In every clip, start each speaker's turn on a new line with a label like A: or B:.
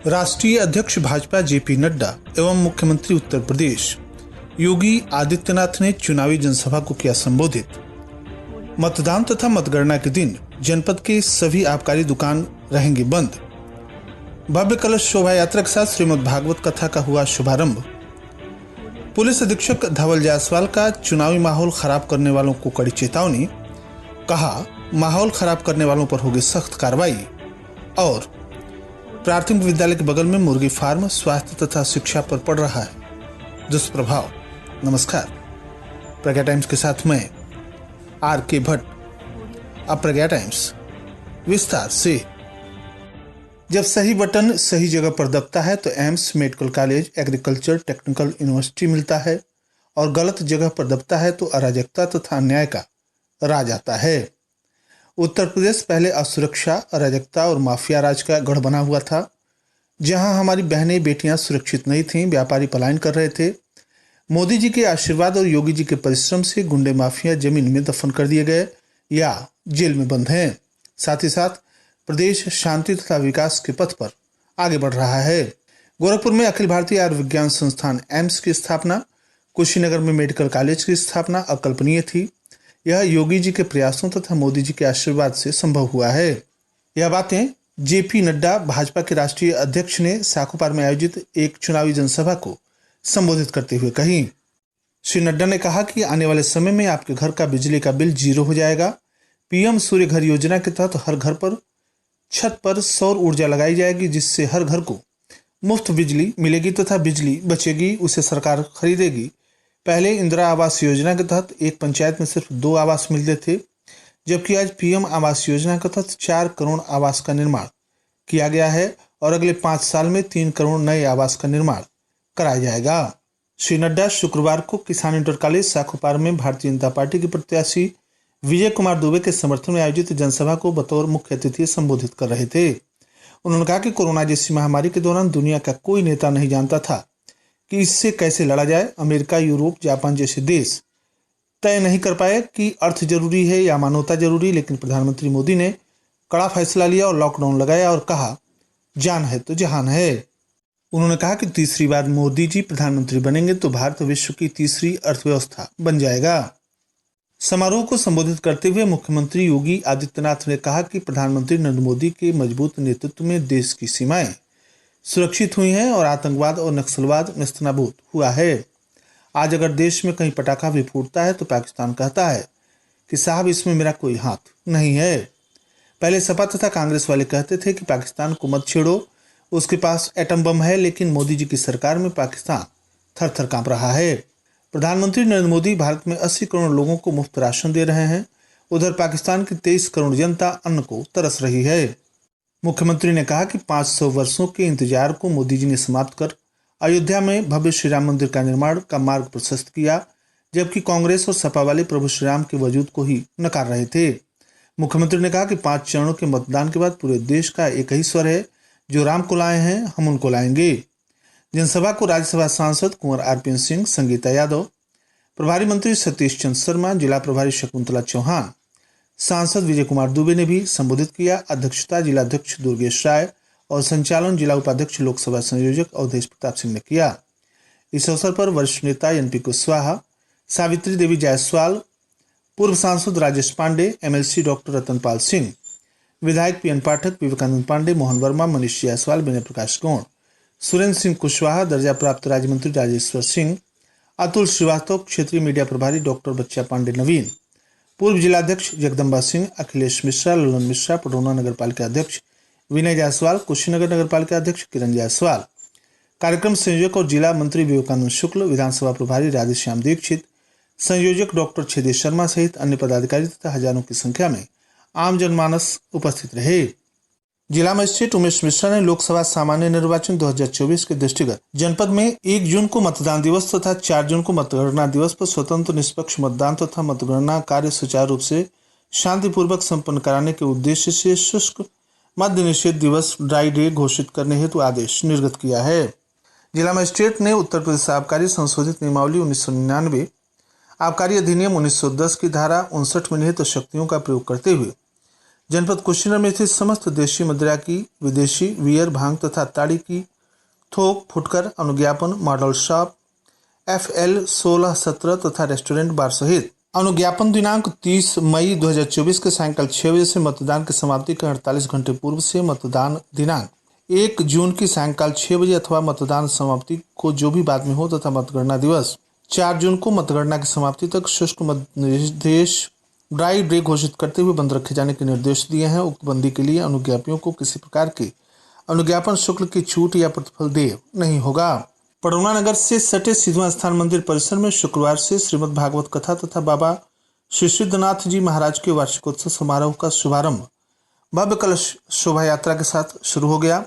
A: राष्ट्रीय अध्यक्ष भाजपा जेपी नड्डा एवं मुख्यमंत्री उत्तर प्रदेश योगी आदित्यनाथ ने चुनावी जनसभा को किया संबोधित। मतदान तथा मतगणना के दिन जनपद के सभी आबकारी दुकान रहेंगे बंद। भव्य कलश शोभा यात्रा के साथ श्रीमद् भागवत कथा का हुआ शुभारंभ। पुलिस अधीक्षक धवल जायसवाल का चुनावी माहौल खराब करने वालों को कड़ी चेतावनी। कहा, माहौल खराब करने वालों पर होगी सख्त कार्रवाई। और प्राथमिक विद्यालय के बगल में मुर्गी फार्म स्वास्थ्य तथा शिक्षा पर पड़ रहा है दुष्प्रभाव। नमस्कार, प्रज्ञा टाइम्स के साथ मैं आर.के. भट्ट। अब प्रज्ञा टाइम्स विस्तार से। जब सही बटन सही जगह पर दबता है तो AIIMS, medical college, agriculture, technical university मिलता है, और गलत जगह पर दबता है तो अराजकता तथा अन्याय का राज आता है। उत्तर प्रदेश पहले असुरक्षा, अराजकता और माफिया राज का गढ़ बना हुआ था, जहां हमारी बहनें बेटियां सुरक्षित नहीं थीं, व्यापारी पलायन कर रहे थे। मोदी जी के आशीर्वाद और योगी जी के परिश्रम से गुंडे माफिया जमीन में दफन कर दिए गए या जेल में बंद हैं। साथ ही साथ प्रदेश शांति तथा विकास के पथ पर आगे बढ़ रहा है। गोरखपुर में अखिल भारतीय आयुर्विज्ञान संस्थान एम्स की स्थापना, कुशीनगर में मेडिकल कॉलेज की स्थापना अकल्पनीय थी। यह योगी जी के प्रयासों तथा मोदी जी के आशीर्वाद से संभव हुआ है। यह बातें जेपी नड्डा भाजपा के राष्ट्रीय अध्यक्ष ने साखूपार में आयोजित एक चुनावी जनसभा को संबोधित करते हुए कही। श्री नड्डा ने कहा कि आने वाले समय में आपके घर का बिजली का बिल 0 हो जाएगा। पीएम सूर्य घर योजना के तहत हर घर पर छत पर सौर ऊर्जा लगाई जाएगी, जिससे हर घर को मुफ्त बिजली मिलेगी तथा बिजली बचेगी उसे सरकार खरीदेगी। पहले इंदिरा आवास योजना के तहत एक पंचायत में सिर्फ 2 आवास मिलते थे, जबकि आज पीएम आवास योजना के तहत 4 करोड़ आवास का निर्माण किया गया है और अगले 5 साल में 3 करोड़ नए आवास का निर्माण कराया जाएगा। श्री नड्डा शुक्रवार को किसान इंटर कॉलेज साखूपार में भारतीय जनता पार्टी के प्रत्याशी विजय कुमार दुबे के समर्थन में आयोजित जनसभा को बतौर मुख्य अतिथि संबोधित कर रहे थे। उन्होंने कहा कि कोरोना जैसी महामारी के दौरान दुनिया का कोई नेता नहीं जानता था कि इससे कैसे लड़ा जाए। अमेरिका, यूरोप, जापान जैसे देश तय नहीं कर पाए कि अर्थ जरूरी है या मानवता जरूरी, लेकिन प्रधानमंत्री मोदी ने कड़ा फैसला लिया और लॉकडाउन लगाया और कहा, जान है तो जहान है। उन्होंने कहा कि तीसरी बार मोदी जी प्रधानमंत्री बनेंगे तो भारत विश्व की तीसरी अर्थव्यवस्था बन जाएगा। समारोह को संबोधित करते हुए मुख्यमंत्री योगी आदित्यनाथ ने कहा कि प्रधानमंत्री नरेंद्र मोदी के मजबूत नेतृत्व में देश की सीमाएं सुरक्षित हुई हैं और आतंकवाद और नक्सलवाद नेस्तनाबूद हुआ है। आज अगर देश में कहीं पटाखा भी फूटता है तो पाकिस्तान कहता है कि साहब इसमें मेरा कोई हाथ नहीं है। पहले सपा तथा कांग्रेस वाले कहते थे कि पाकिस्तान को मत छेड़ो, उसके पास एटम बम है, लेकिन मोदी जी की सरकार में पाकिस्तान थर थर कांप रहा है। प्रधानमंत्री नरेंद्र मोदी भारत में 80 करोड़ लोगों को मुफ्त राशन दे रहे हैं, उधर पाकिस्तान की 23 करोड़ जनता अन्न को तरस रही है। मुख्यमंत्री ने कहा कि 500 वर्षों के इंतजार को मोदी जी ने समाप्त कर अयोध्या में भव्य श्री राम मंदिर का निर्माण का मार्ग प्रशस्त किया, जबकि कांग्रेस और सपा वाले प्रभु श्री राम के वजूद को ही नकार रहे थे। मुख्यमंत्री ने कहा कि 5 चरणों के मतदान के बाद पूरे देश का एक ही स्वर है, जो राम को लाए हैं हम उनको लाएंगे। जनसभा को राज्यसभा सांसद कुंवर आर.पी.एन. सिंह, संगीता यादव, प्रभारी मंत्री सतीश चंद्र शर्मा, जिला प्रभारी शकुंतला चौहान, सांसद विजय कुमार दुबे ने भी संबोधित किया। अध्यक्षता जिलाध्यक्ष दुर्गेश राय और संचालन जिला उपाध्यक्ष लोकसभा संयोजक अवधेश प्रताप सिंह ने किया। इस अवसर पर वरिष्ठ नेता एन.पी. कुशवाहा, सावित्री देवी जायसवाल, पूर्व सांसद राजेश पांडे, एमएलसी डॉक्टर रतनपाल सिंह, विधायक पी.एन. पाठक, विवेकानंद पांडे, मोहन वर्मा, मनीष जायसवाल, विनय प्रकाश गौड़, सुरेंद्र सिंह कुशवाहा, दर्जा प्राप्त राज्य मंत्री राजेश्वर सिंह, अतुल श्रीवास्तव, क्षेत्रीय मीडिया प्रभारी डॉक्टर बच्चा पांडे नवीन, पूर्व जिलाध्यक्ष जगदम्बा सिंह, अखिलेश मिश्रा, ललन मिश्रा, पटौना नगर पालिका अध्यक्ष विनय जायसवाल, कुशीनगर नगर पालिका अध्यक्ष किरण जायसवाल, कार्यक्रम संयोजक और जिला मंत्री विवेकानंद शुक्ल, विधानसभा प्रभारी राधेश्याम दीक्षित, संयोजक डॉक्टर छेदी शर्मा सहित अन्य पदाधिकारी तथा हजारों की संख्या में आम जनमानस उपस्थित रहे। जिला मजिस्ट्रेट उमेश मिश्रा ने लोकसभा सामान्य निर्वाचन 2024 के दृष्टिगत जनपद में 1 जून को मतदान दिवस तथा 4 जून को मतगणना दिवस पर स्वतंत्र निष्पक्ष मतदान तथा मतगणना कार्य सुचारू रूप से शांतिपूर्वक संपन्न कराने के उद्देश्य से शुष्क मद्य निषेध दिवस ड्राई डे घोषित करने हेतु आदेश निर्गत किया है। जिला मजिस्ट्रेट ने उत्तर प्रदेश आबकारी संशोधित नियमावली 1999, आबकारी अधिनियम 1910 की धारा 59 में निहित शक्तियों का प्रयोग करते हुए जनपद कुशीनगर में स्थित समस्त देशी मदिरा की, विदेशी बियर, भांग तथा ताड़ी की थोक, फुटकर, अनुज्ञापन, मॉडल शॉप, FL 16-17 तथा रेस्टोरेंट बार सहित अनुज्ञापन दिनांक 30 मई 2024 के सायंकाल 6 बजे से मतदान की समाप्ति के 48 घंटे पूर्व से मतदान दिनांक 1 जून की सायंकाल 6 बजे अथवा मतदान समाप्ति को जो भी बाद में हो तथा मतगणना दिवस 4 जून को मतगणना की समाप्ति तक शुष्क मत निर्देश ड्राई डे घोषित करते हुए बंद रखे जाने के निर्देश दिए हैं। उक्त बंदी के लिए अनुज्ञापियों को किसी प्रकार की अनुज्ञापन शुल्क की छूट या प्रतिफल देय नहीं होगा। पडौना नगर से सटे सिद्धवा स्थान मंदिर परिसर में शुक्रवार से श्रीमद् भागवत कथा तथा बाबा श्री सिद्धनाथ जी महाराज के वार्षिकोत्सव समारोह का शुभारंभ भव्य कलश शोभा यात्रा के साथ शुरू हो गया।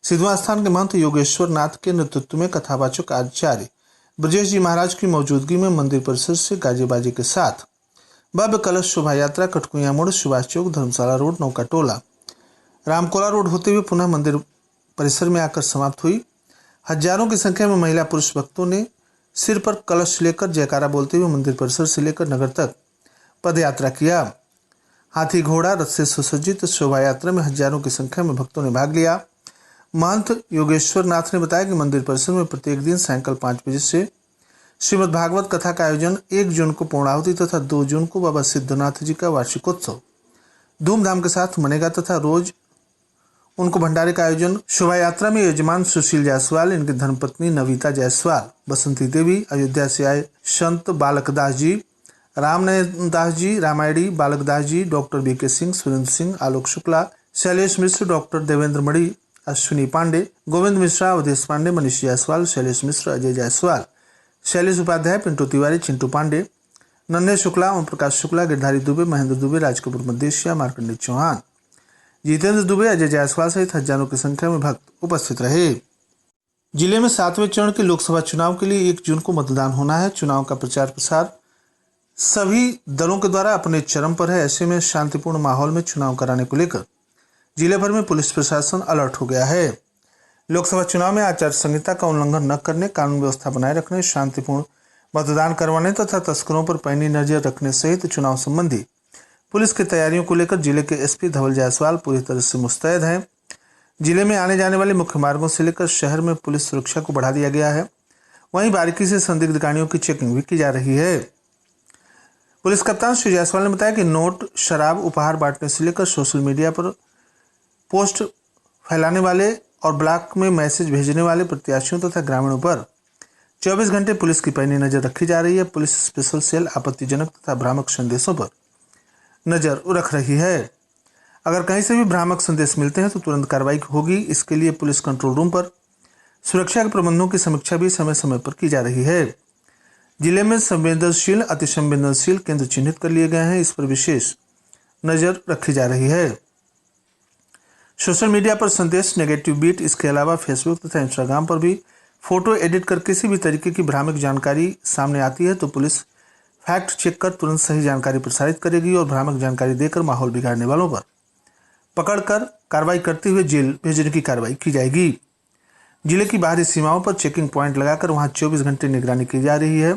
A: सिद्धवा स्थान के महंत योगेश्वर नाथ के नेतृत्व में कथावाचक आचार्य ब्रजेश जी महाराज की मौजूदगी में मंदिर परिसर से गाजे बाजे के साथ भव्य कलश शोभा यात्रा कटकुइया मोड़, सुभाष चौक, धर्मशाला रोड, नौका टोला, रामकोला रोड होते हुए पुनः मंदिर परिसर में आकर समाप्त हुई। हजारों की संख्या में महिला पुरुष भक्तों ने सिर पर कलश लेकर जयकारा बोलते हुए मंदिर परिसर से लेकर नगर तक पद यात्रा किया। हाथी घोड़ा रथ से सुसज्जित शोभा यात्रा में हजारों की संख्या में भक्तों ने भाग लिया। महंत योगेश्वर नाथ ने बताया कि मंदिर परिसर में प्रत्येक दिन सायंकाल 5 बजे से श्रीमद् भागवत कथा का आयोजन 1 जून को पूर्णाहुति तथा 2 जून को बाबा सिद्धनाथ जी का वार्षिकोत्सव धूमधाम के साथ मनेगा तथा रोज उनको भंडारे का आयोजन। शोभा यात्रा में यजमान सुशील जायसवाल, इनकी धर्मपत्नी नविता जायसवाल, बसंती देवी, अयोध्या से आए संत बालकदास जी, रामनयन दास जी, रामायणी बालकदास जी, डॉक्टर BK सिंह, सुरेंद्र सिंह, आलोक शुक्ला, शैलेश मिश्र, डॉक्टर देवेंद्र मणि, अश्विनी पांडे, गोविंद मिश्रा, अवधेश पांडे, मनीष जायसवाल, शैलेश मिश्र, अजय जायसवाल, शैलेश उपाध्याय, पिंटू तिवारी, चिंटू पांडे, नन्हे शुक्ला, ओम प्रकाश शुक्ला, गिरधारी दुबे, महेंद्र दुबे, राजकपूर मदेशिया, मार्कंडेय चौहान, जितेंद्र दुबे, अजय जायसवाल सहित हजारों की संख्या में भक्त उपस्थित रहे। जिले में 7वें चरण के लोकसभा चुनाव के लिए 1 जून को मतदान होना है। चुनाव का प्रचार प्रसार सभी दलों के द्वारा अपने चरम पर है। ऐसे में शांतिपूर्ण माहौल में चुनाव कराने को लेकर जिले भर में पुलिस प्रशासन अलर्ट हो गया है। लोकसभा चुनाव में आचार संहिता का उल्लंघन न करने, कानून व्यवस्था बनाए रखने, शांतिपूर्ण मतदान करवाने तथा तस्करों पर पैनी नजर रखने सहित चुनाव संबंधी पुलिस की तैयारियों को लेकर जिले के SP धवल जायसवाल पूरी तरह से मुस्तैद हैं। जिले में आने जाने वाले मुख्य मार्गों से लेकर शहर में पुलिस सुरक्षा को बढ़ा दिया गया है। वहीं बारीकी से संदिग्ध गाड़ियों की चेकिंग भी की जा रही है। पुलिस कप्तान श्री जायसवाल ने बताया कि नोट, शराब, उपहार बांटने से लेकर सोशल मीडिया पर पोस्ट फैलाने वाले और ब्लॉक में मैसेज भेजने वाले प्रत्याशियों तथा ग्रामीणों पर 24 घंटे पुलिस की पैनी नजर रखी जा रही है। पुलिस स्पेशल सेल आपत्तिजनक तथा भ्रामक संदेशों पर नजर रख रही है। अगर कहीं से भी भ्रामक संदेश मिलते हैं तो तुरंत कार्रवाई होगी। इसके लिए पुलिस कंट्रोल रूम पर सुरक्षा के प्रबंधों की समीक्षा भी समय समय पर की जा रही है। जिले में संवेदनशील, अति संवेदनशील केंद्र चिन्हित कर लिए गए हैं। इस पर विशेष नजर रखी जा रही है। सोशल मीडिया पर संदेश, नेगेटिव बीट, इसके अलावा फेसबुक तथा इंस्टाग्राम पर भी फोटो एडिट कर किसी भी तरीके की भ्रामक जानकारी सामने आती है तो पुलिस फैक्ट चेक कर तुरंत सही जानकारी प्रसारित करेगी और भ्रामक जानकारी देकर माहौल बिगाड़ने वालों पर पकड़कर कार्रवाई करते हुए जेल भेजने की कार्रवाई की जाएगी। जिले की बाहरी सीमाओं पर चेकिंग पॉइंट लगाकर वहां 24 घंटे निगरानी की जा रही है।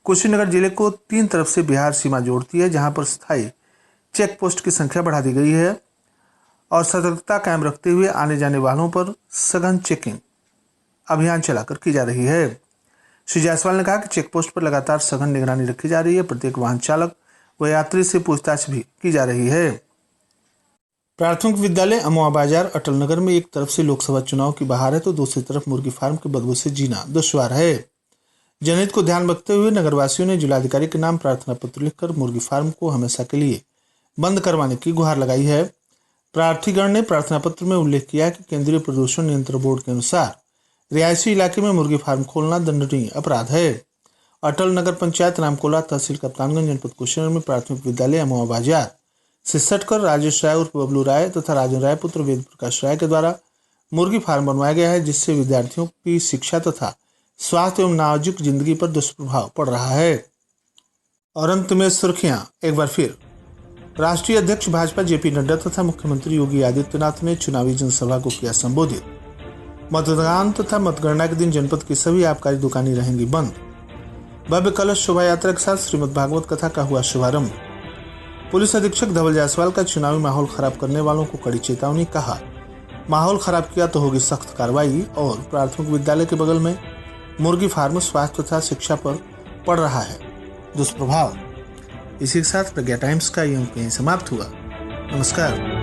A: कुशीनगर जिले को 3 तरफ से बिहार सीमा जोड़ती है, जहां पर स्थायी चेक पोस्ट की संख्या बढ़ा दी गई है और सतर्कता कायम रखते हुए आने जाने वालों पर सघन चेकिंग अभियान चलाकर की जा रही है। श्री जायसवाल ने कहा कि चेक पोस्ट पर लगातार सघन निगरानी रखी जा रही है। प्रत्येक वाहन चालक व यात्री से पूछताछ भी की जा रही है। प्राथमिक विद्यालय अमवा बाजार अटल नगर में एक तरफ से लोकसभा चुनाव की बहार है तो दूसरी तरफ मुर्गी फार्म की बदबू से जीना दुश्वार है। जनहित को ध्यान रखते हुए नगरवासियों ने जिलाधिकारी के नाम प्रार्थना पत्र लिखकर मुर्गी फार्म को हमेशा के लिए बंद करवाने की गुहार लगाई है। प्रार्थीगण ने प्रार्थना पत्र में उल्लेख किया है कि केंद्रीय प्रदूषण नियंत्रण बोर्ड के अनुसार रिहायशी इलाके में मुर्गी फार्म खोलना दंडनीय अपराध है। अटल नगर पंचायत, रामकोला, तहसील कप्तानगंज, जनपद कुशीनगर में प्राथमिक विद्यालय अमवा बाजार से सटकर राजेश राय उर्फ बबलू राय तथा राजन राय पुत्र वेद प्रकाश राय के द्वारा मुर्गी फार्म बनवाया गया है, जिससे विद्यार्थियों की शिक्षा तथा स्वास्थ्य एवं नाजुक जिंदगी पर दुष्प्रभाव पड़ रहा है। और अंत में सुर्खियां एक बार फिर। राष्ट्रीय अध्यक्ष भाजपा JP नड्डा तथा मुख्यमंत्री योगी आदित्यनाथ ने चुनावी जनसभा को किया संबोधित। मतदान तथा मतगणना के दिन जनपद की सभी आबकारी दुकानें रहेंगी बंद। भव्य कलश शोभा यात्रा के साथ श्रीमद् भागवत कथा का हुआ शुभारंभ। पुलिस अधीक्षक धवल जायसवाल का चुनावी माहौल खराब करने वालों को कड़ी चेतावनी। कहा, माहौल खराब किया तो होगी सख्त कार्रवाई। और प्राथमिक विद्यालय के बगल में मुर्गी फार्म स्वास्थ्य तथा शिक्षा पर पड़ रहा है दुष्प्रभाव। इसी के साथ प्रज्ञा टाइम्स का ये अंक यहीं समाप्त हुआ। नमस्कार।